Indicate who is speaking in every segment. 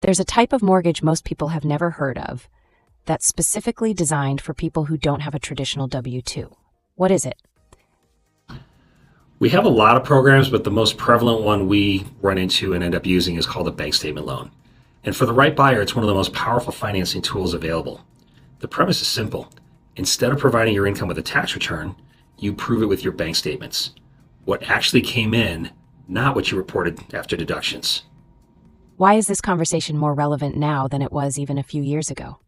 Speaker 1: There's a type of mortgage most people have never heard of that's specifically designed for people who don't have a traditional W-2. What is it?
Speaker 2: We have a lot of programs, but the most prevalent one we run into and end up using is called a bank statement loan. And for the right buyer, it's one of the most powerful financing tools available. The premise is simple. Instead of providing your income with a tax return, you prove it with your bank statements. What actually came in, not what you reported after deductions.
Speaker 1: Why is this conversation more relevant now than it was even a few years ago?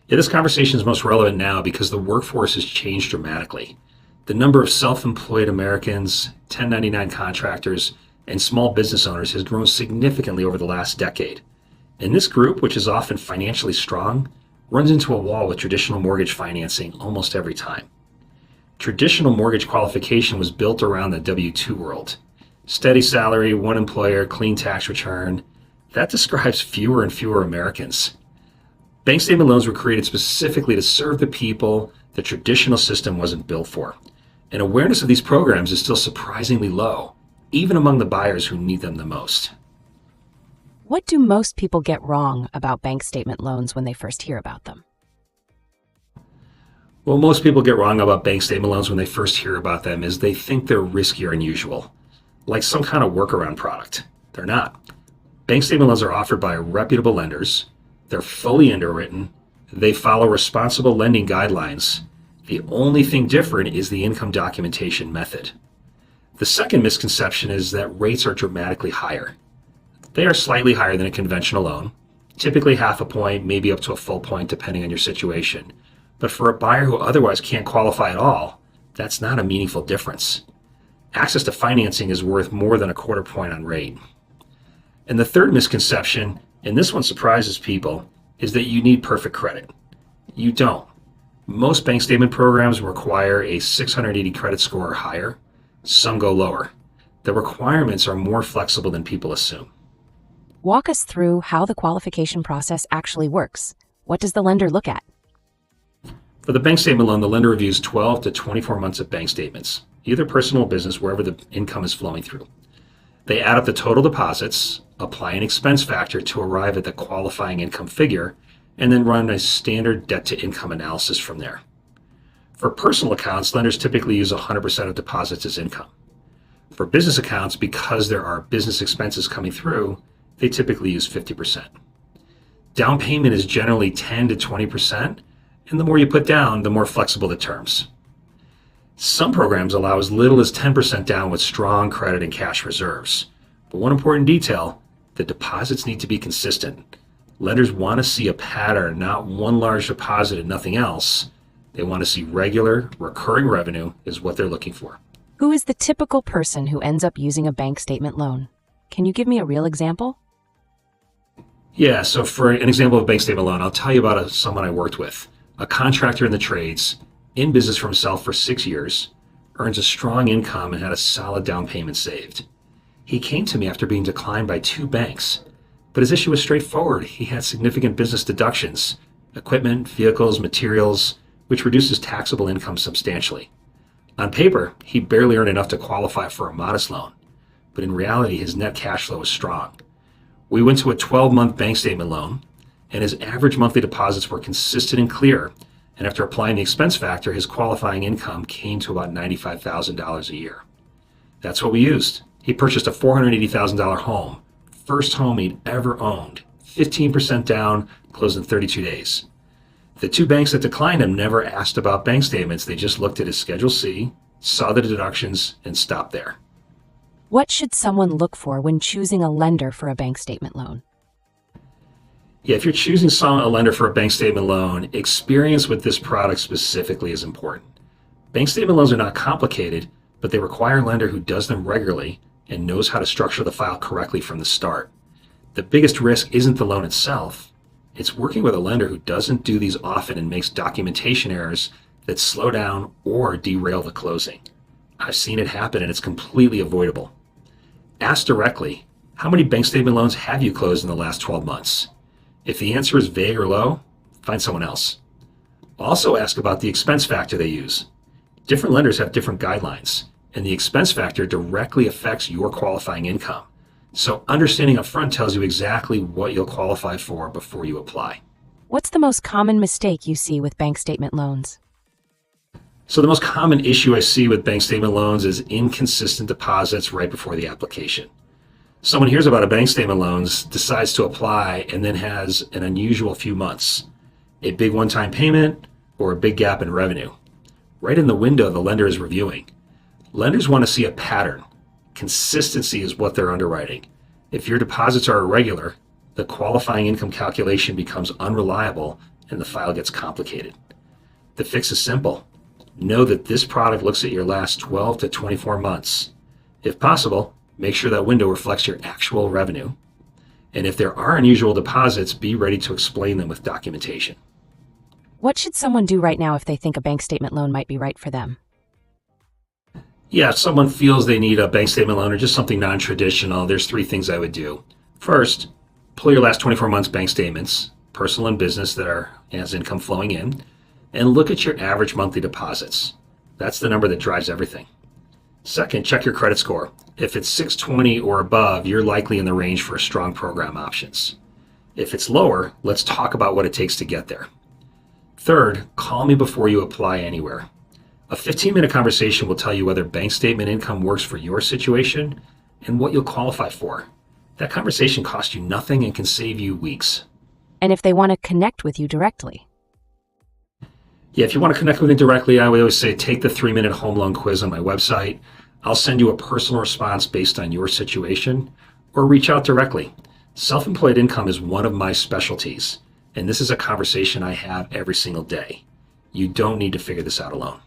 Speaker 2: Yeah, this conversation is most relevant now because the workforce has changed dramatically. The number of self-employed Americans, 1099 contractors, and small business owners has grown significantly over the last decade. And this group, which is often financially strong, runs into a wall with traditional mortgage financing almost every time. Traditional mortgage qualification was built around the W-2 world. Steady salary, one employer, clean tax return. That describes fewer and fewer Americans. Bank statement loans were created specifically to serve the people the traditional system wasn't built for. And awareness of these programs is still surprisingly low, even among the buyers who need them the most.
Speaker 1: What do most people get wrong about bank statement loans when they first hear about them?
Speaker 2: Well, most people get wrong about bank statement loans when they first hear about them is they think they're riskier than usual, like some kind of workaround product. They're not. Bank statement loans are offered by reputable lenders. They're fully underwritten. They follow responsible lending guidelines. The only thing different is the income documentation method. The second misconception is that rates are dramatically higher. They are slightly higher than a conventional loan, typically half a point, maybe up to a full point, depending on your situation. But for a buyer who otherwise can't qualify at all, that's not a meaningful difference. Access to financing is worth more than a quarter point on rate. And the third misconception, and this one surprises people, is that you need perfect credit. You don't. Most bank statement programs require a 680 credit score or higher. Some go lower. The requirements are more flexible than people assume.
Speaker 1: Walk us through how the qualification process actually works. What does the lender look at?
Speaker 2: For the bank statement loan, the lender reviews 12 to 24 months of bank statements, either personal or business, wherever the income is flowing through. They add up the total deposits, apply an expense factor to arrive at the qualifying income figure, and then run a standard debt-to-income analysis from there. For personal accounts, lenders typically use 100% of deposits as income. For business accounts, because there are business expenses coming through, they typically use 50%. Down payment is generally 10 to 20%, and the more you put down, the more flexible the terms. Some programs allow as little as 10% down with strong credit and cash reserves. But one important detail, the deposits need to be consistent. Lenders want to see a pattern, not one large deposit and nothing else. They want to see regular, recurring revenue is what they're looking for.
Speaker 1: Who is the typical person who ends up using a bank statement loan? Can you give me a real example?
Speaker 2: Yeah, so for an example of a bank statement loan, I'll tell you about someone I worked with, a contractor in the trades, in business for himself for 6 years, earns a strong income and had a solid down payment saved. He came to me after being declined by 2 banks, but his issue was straightforward. He had significant business deductions, equipment, vehicles, materials, which reduces taxable income substantially. On paper, he barely earned enough to qualify for a modest loan, but in reality, his net cash flow was strong. We went to a 12-month bank statement loan, and his average monthly deposits were consistent and clear, and after applying the expense factor, his qualifying income came to about $95,000 a year. That's what we used. He purchased a $480,000 home, first home he'd ever owned, 15% down, closed in 32 days. The 2 banks that declined him never asked about bank statements. They just looked at his Schedule C, saw the deductions, and stopped there.
Speaker 1: What should someone look for when choosing a lender for a bank statement loan?
Speaker 2: Yeah, if you're choosing a lender for a bank statement loan, experience with this product specifically is important. Bank statement loans are not complicated, but they require a lender who does them regularly and knows how to structure the file correctly from the start. The biggest risk isn't the loan itself. It's working with a lender who doesn't do these often and makes documentation errors that slow down or derail the closing. I've seen it happen and it's completely avoidable. Ask directly, how many bank statement loans have you closed in the last 12 months? If the answer is vague or low, find someone else. Also ask about the expense factor they use. Different lenders have different guidelines, and the expense factor directly affects your qualifying income. So understanding upfront tells you exactly what you'll qualify for before you apply.
Speaker 1: What's the most common mistake you see with bank statement loans?
Speaker 2: So the most common issue I see with bank statement loans is inconsistent deposits right before the application. Someone hears about a bank statement loans, decides to apply, and then has an unusual few months, a big one-time payment, or a big gap in revenue. Right in the window the lender is reviewing. Lenders want to see a pattern. Consistency is what they're underwriting. If your deposits are irregular, the qualifying income calculation becomes unreliable and the file gets complicated. The fix is simple. Know that this product looks at your last 12 to 24 months. If possible, make sure that window reflects your actual revenue. And if there are unusual deposits, be ready to explain them with documentation.
Speaker 1: What should someone do right now if they think a bank statement loan might be right for them?
Speaker 2: Yeah, if someone feels they need a bank statement loan or just something non-traditional, there's 3 things I would do. First, pull your last 24 months bank statements, personal and business that has income flowing in, and look at your average monthly deposits. That's the number that drives everything. Second, check your credit score. If it's 620 or above, you're likely in the range for a strong program options. If it's lower, let's talk about what it takes to get there. Third, call me before you apply anywhere. A 15-minute conversation will tell you whether bank statement income works for your situation and what you'll qualify for. That conversation costs you nothing and can save you weeks.
Speaker 1: And if they want to connect with you directly?
Speaker 2: Yeah, if you want to connect with me directly, I would always say take the 3-minute home loan quiz on my website. I'll send you a personal response based on your situation, or reach out directly. Self-employed income is one of my specialties, and this is a conversation I have every single day. You don't need to figure this out alone.